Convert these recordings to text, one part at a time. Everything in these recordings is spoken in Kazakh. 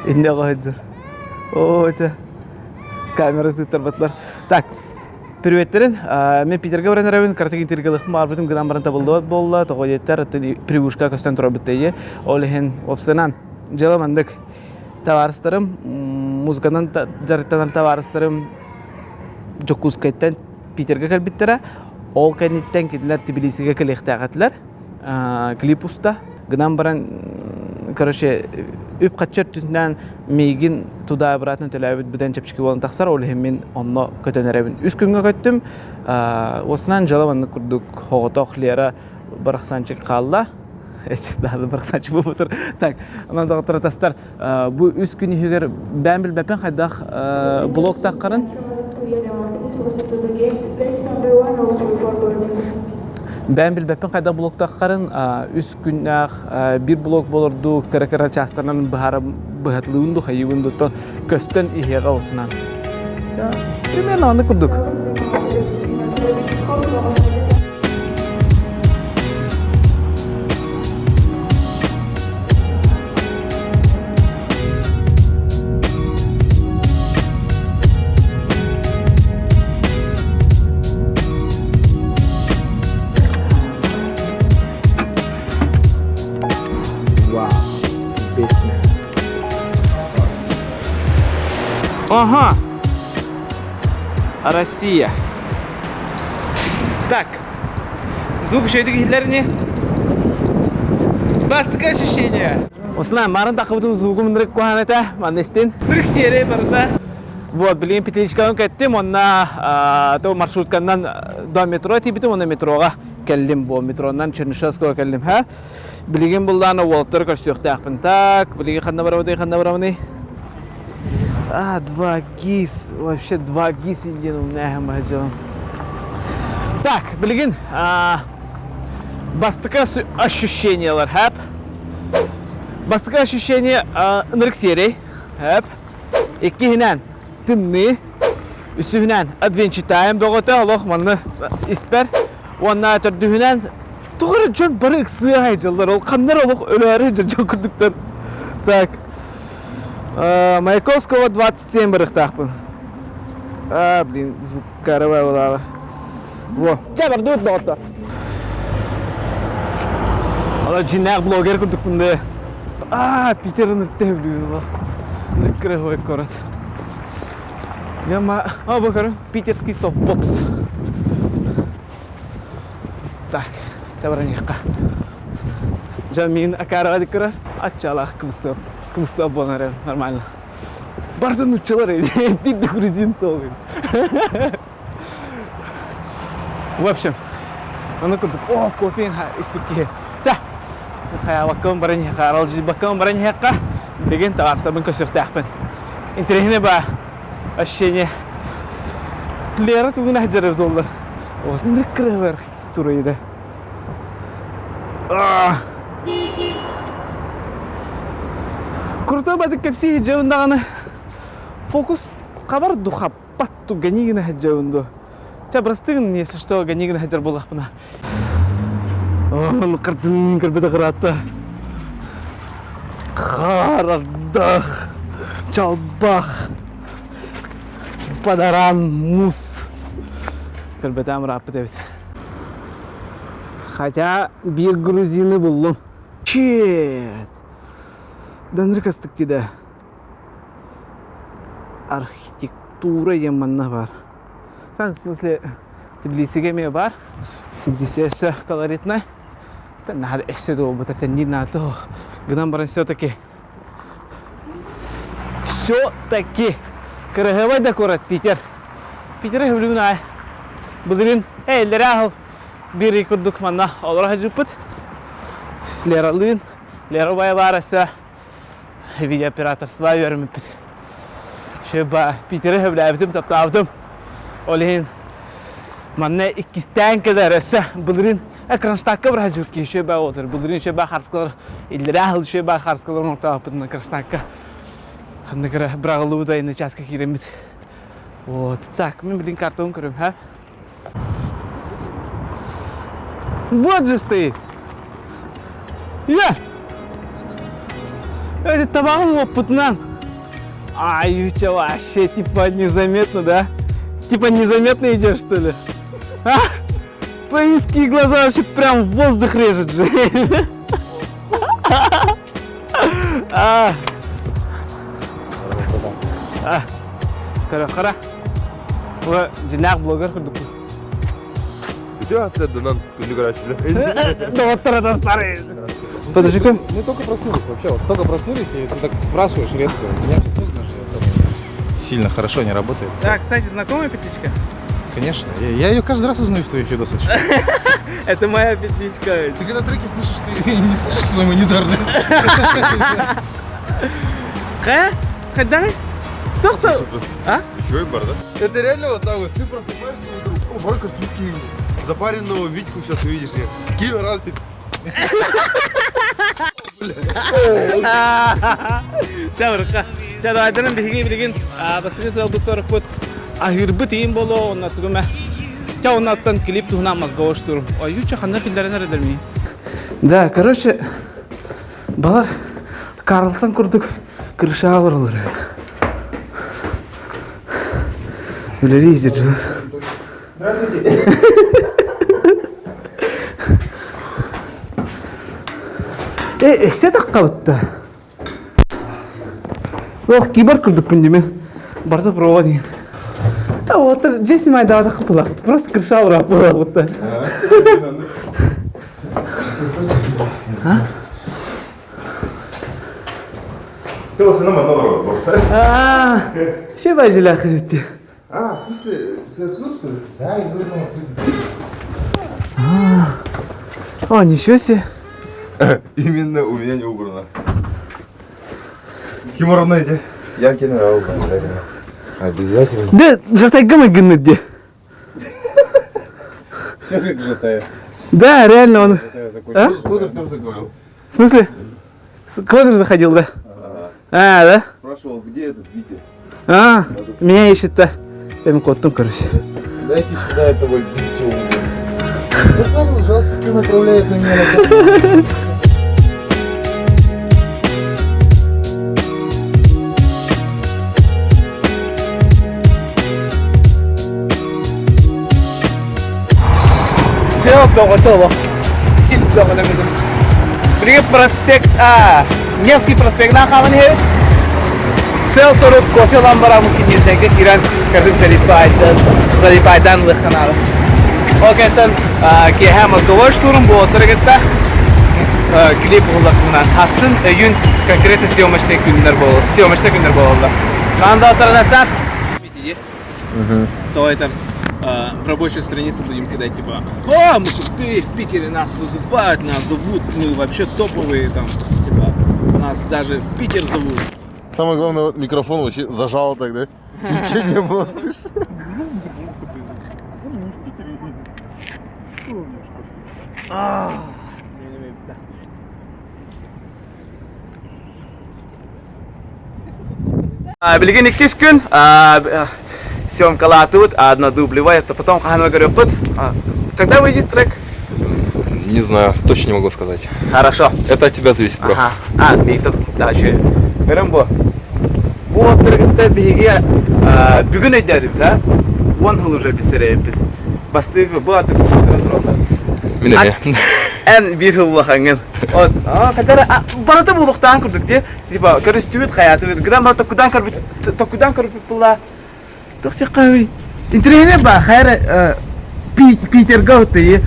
Инде қойдыр. О, камера тұттырбатылар. Так, приветтерин. Мен Питерге баран әрәуін картагин тергеліқпін бар бұтым ғынан баран табылды болла. Тоғы еттер, привушка көстен тұрар біттейі. Олығын опсынан жаламандық таварыстарым, музыканан жарыттанар таварыстарым Жокускайттан Питерге кәлбіттері. Ол кәнеттен кеділер Тбилисиге кәліқті ағатылар. Клип ұста. Ғынан баран, короче, үп қатшар түтінден мейгін туда обратно төләбіт бұдан чапчыки болын тақсар, олығын мен онны көтен әрәбін. Үз күнге көттім. Осынан жаламанны күрдік хоғытоқ лера барақсанчық қалда. Дады барақсанчық бұл бұтыр. Так, онан дағытыр тастар. Бұл үз күні хүйгер бән біл бәпен қайдақ блок таққарын. Бән біл бәпен қайдақ блок таққарын үз күннәқ бір блок болырду кәрі-кәрі частарынан бұғатлығынды, қайығынды көстен ихеға осынан. Примерно аны күрдік. Ага, Россия. Так, звук еще этих хиллерни. Бастыка ощущение. Осна, маран тақыбытын звугым нырык куханета, маннестин. Нырык серия барда. Вот, блин, петличкадан кәттім, онна маршрутканнан до метро тибітім, онна метроға кәлдім, бұл метронан Чернышевского кәлдім, ха? Білген бұлданы Уолтер көрсөкті ақпын. Так, білген қанда барабыды. 2 ГИС, вообще 2 ГИС инден нәхім әжелім. Так, білген, бастыка ощущениялар, хэп. Бастыка ощущение нырык серей, хэп. Еккехінен тымны, үсігінен Adventure Time доғыты, олық манны іспер. Онна түрдігінен тұғыры жон бары ұқсы айжылдар, ол қандар олық өлі жон күрдіктер. Так. Маяковского 27 барықтақпын. Блин, звук каравай олалы. Во, чабар дуыт доғытты. Ола жинақ блогер күрдікпінді. Питерін үтті өблігін ол. Нүккірі қойып көрат. Яма, бұқыры, питерский софтбокс. Так, чабаран еққа. Жан мен акарава декірар, атчалақ кымыстап болнар, нормально. Бардан ұтчалар еді, питті грузин солғын. В общем, оны күрдік, кофейн іспекке. Қая баққым баран еққа, арал жид баққым баран еққа. Деген тағарыстарбын көсіқті ақпен. Интерехіне ба, ощущение. Лера туғын әжіріп долдар. Осын нүккірі бар тұры еді. Крутой бадык кепси хиджауындағаны фокус қабар дұқа батту ганигіна хиджауынды. Чабырыстығын, если что, ганигіна хиджар болақпына. Қыртын кірбеді қыратты. Қарардақ, чалбақ, падаран, мус. Кірбеді әмір апы дәбет. Хотя бір грузины болдым. Чет! Даныр кастық деді. Архитектура еманна бар. В смысле, Тбилисиге ме бар. Тбилиси өсі колоритный. Надо өсі де ол бұтар. Не надо. Гынан баран все-таки. Все-таки. Кырығывай да көрат Питер. Питер өбілігін ай. Бұдырын әйлері ағыл. Бір күрдік манна оларға жүппіт. Лералығын. Лера бай бар өсі. Видеооператорства өріміппіт. Шөба Питері өбіләбітім, таптабытым. Олығын. Манна иккістен кедер өсі. Бұдырын экранштаққа бір жүркі шөба отыр. Бұдырын шөба қарсқалар. Елері ағыл шөба қарсқалар ортағыппытын экранштаққа. Қандықыры бір ағылы бұдайын часқа керемет. Вот. Так, мен білін картон көрім, ха? Вот же стоит. Я! Это табағым опытынан. Ай, Юча, вообще, типа, незаметно, да? Типа, незаметно идешь, что ли? А? Твои узкие глаза вообще прям в воздух режет же. Қара. Бұл жинақ блогер құрдық. Где Асерденан күндік рачылы? Да вот это старый. Подожди-ка. Мы только проснулись вообще, вот только проснулись, и ты так спрашиваешь резко. У меня сейчас мозг даже особо сильно хорошо не работает. Да, кстати, знакомая петличка? Конечно, я ее каждый раз узнаю в твоих видосах. Это моя петличка. Ты когда треки слышишь, ты не слышишь свой монитор, да? Давай. Тоқта. А? Чё и бар, да? Это реально вот так вот, ты просыпаешься и вдруг, о, Барка, что Киев. Запаренного Витьку сейчас увидишь. Киев раз ты. Тәбірқа. Чады айдырын бігеге білген бастығы сылбы сорық бұд. Ахирбы тейін болу, оннаттығыма. Ча оннаттан клип тұғына мазға оштырым. Ой, Юча қандар күндерін әрі дәрмей. Да, короче, балар, Карлсон күрдік, крыша алыр олар. Өлері ездер жылыз. Здравствуйте. Эссе так қалыпты. Ох, кибар күрдік күнде мен. Барды провод ең. Та отыр, жесім айдағада қыпылақ. Просто крыша алыр апылақ бұтты. Ты вот сыном одного рода. Ше бәжілі ақыретті. А, в смысле, ты открыл, что ли? Да, я говорю, О, ничего себе. Именно у меня не убрано. Кем равняете? Я кину обязательно. Обязательно. Да, жартайгамай гынныдде. Все как жатая. Да, реально он. А? Кто-то тоже говорил. В смысле? Козырь заходил, да? А, да? Спрашивал, где этот Витя? А, меня ищет-то. Тем котом, короче. Дайте сюда этого дичего. Запал ужасно направляет на меня. Готово. Привет, проспект, Невский проспект на Хамане. Сел 40 кофе ламбара муки нижнеге киран кадык залипайдан лыханалы. Окетен кехам алковой штурм был отрыгетта. Клип улакунан хасын июнь конкретно съемочный күндер болды. Канда отрынасар. То это в рабочую страницу будем кидать, типа, о, мы крутые, в Питере нас вызывают, нас зовут, мы вообще топовые, там, типа, нас даже в Питер зовут. Самое главное, вот микрофон вообще зажало тогда. Ничего не было слышно. Билген 2 күн съемкалар тут, одна дублевая, то потом Ханова говорю, тут, когда выйдет трек? Не знаю, точно не могу сказать. Хорошо. Это от тебя зависит, бро. Ага. Бейтат дальше. Берем бо. Bu trekte bihiga bugün ederdim da. 10 yıl уже бистеребез. Бастыгы bu adı контролда. Минеме. En bir yıl vakangın. O, kadar barata buluktan kurduk diye. Типа, корыстует hayatı. Грам барата кудан карбит була. Тохча кави. Интернет ба, хайра Питерга өтті.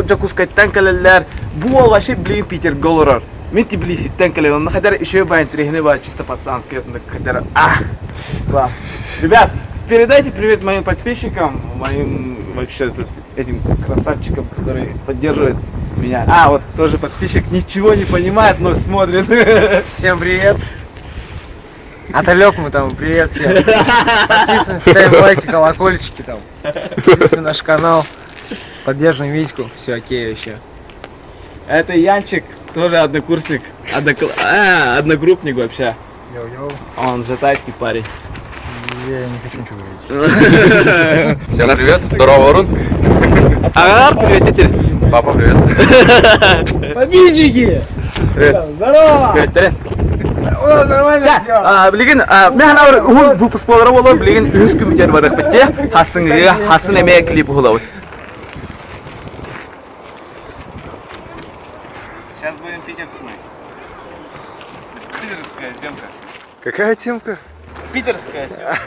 Жакускайттан калелер. Bu вообще блин Питерга олар. Мен Тбилиситтен калелер. На кадар еще ба интернет ба чисто пацанский. Кадар. Класс. Ребят, передайте привет моим подписчикам, моим вообще тут этим красавчикам, которые поддерживают меня. Вот тоже подписчик ничего не понимает, но смотрит. Всем привет! Оталёк мы там, привет всем! Подписываемся, ставим лайки, колокольчики там. Подписываемся на наш канал. Поддерживаем Витьку, все окей вообще. Это Янчик, тоже однокурсник, одногруппник вообще. Йоу-йоу. Он же тайский парень. Я не хочу ничего говорить. Всем привет, здорово, Орун. Привет, тетерь. Папа, привет. Подписчики! Привет. Здорово! Привет, Терен. было нормально все. Билигин, мен ана ул выпуск болары болор, билигин үз күмтер барак битте. Хасын эме клип болот. Сейчас будем Питер снимать. Питерская съемка. Какая темка? Питерская съемка.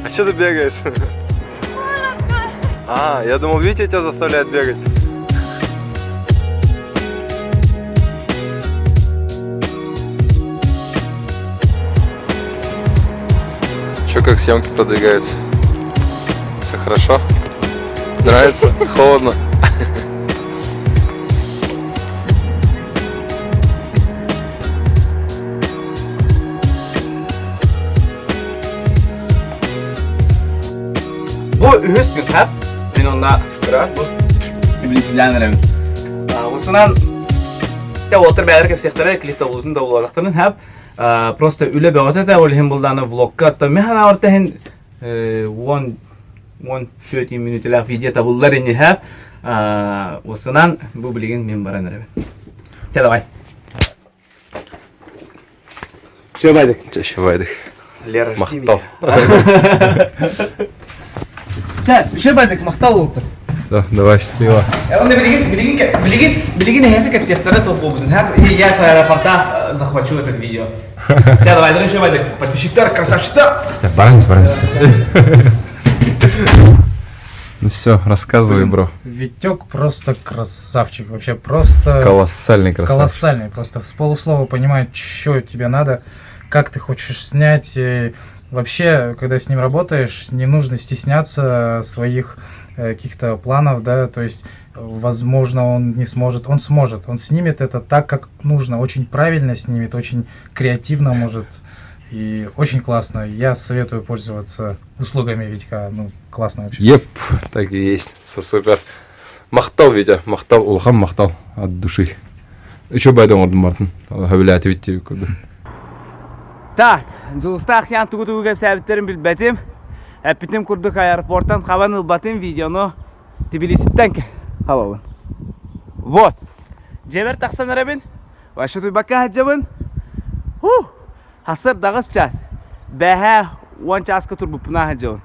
А что ты бегаешь? А, я думал, Витя тебя заставляет бегать. Че, как съемки продвигаются? Все хорошо? Нравится? Холодно? Bu ühüs gün hep. Ben onunla bırak bu. Tbilisi'den Осынан те отыр бәлер кеп сехтәре клипта булдым да булалыктын hep просто үле бәгәтә дә ул һәм булданы влогка та мен арта һәм 30 минутлар видео та булдылар инде hep осынан бу билеген мен баран рәбе. Те давай. Шебайдык. Чешевайдык. Лера Мақтау. Sen şebайдык мактал булды. Все, давай, счастливо. Он билеген һәм кеп сехтәре топ булды. Hep я сарафарда захвачу это видео. Те давай, дөрен шебайдык. Подписчиктар, красавчиктар. Баранец. Ну все, рассказывай, бро. Витек просто красавчик, вообще просто... Колоссальный красавчик. Колоссальный, просто с полуслова понимает, что тебе надо, как ты хочешь снять. И вообще, когда с ним работаешь, не нужно стесняться своих каких-то планов, да, то есть, возможно, он не сможет, он сможет, он снимет это так, как нужно, очень правильно снимет, очень креативно может. И очень классно. Я советую пользоваться услугами Витька. Ну, классно вообще. Еп, так и есть. Все супер. Мақтау, Витя, мақтау. Улхам мақтал от души. Еще байдың ордын бартын. Хабиләті витте көді. Так, жылыстақ ян тугу кеп сәбіттерін білбәтім. Әппітім күрдік аэропорттан хабан ылбатын видеоны Тбилиситтен хабабын. Вот. Жебер тақсан әрәбін. Вашы туйбаққа хаджабын. Hasır dağız ças. Bəhə 10 çaska tur bupna haджабын.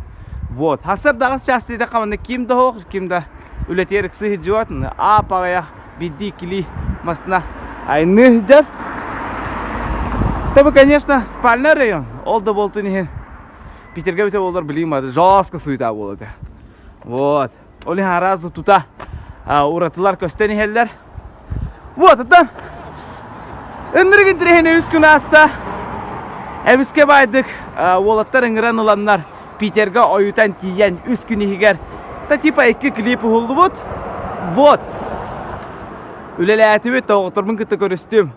Вот. Hasır dağız ças dedi qamanda kimdə hoq, kimdə ületerik sı hicvatın. A pağaya бидди кили масна. Айны хиджар. Tabii, конечно, спальный район. Ол да болту нехен. Питерге бите болдар билимады. Жастка суйта болады. Вот. Оли харазы тута. Уратылар көстен хеллер. Вот, аттан. Ындыргын тирехене үз күн аста. Әбіске байдық, олаттар ыңыран ұланлар Питерге ойытан тиен үз күні егер. Та типа 2 клипі олды бұд. Вот. Үлелі әті бет, тауғытырмын күтті көрістім.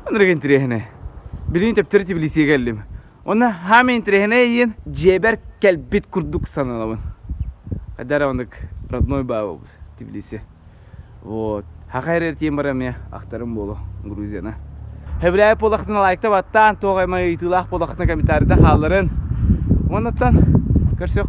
Ындыргын тирехене. Білін тәптірі Тбилисиге келдім. Оны хамин тирехене ең жебер кәлбет күрдік саналауын. Қадар ондық родной бабы бұд, Тбилиси. Вот. Хақайр әртейін барам я, ақтарым болу, Грузияна. Hebreyi polakını like'ta battan, toğayma itilah polakını komentarda halların. Ondan görüşürüz.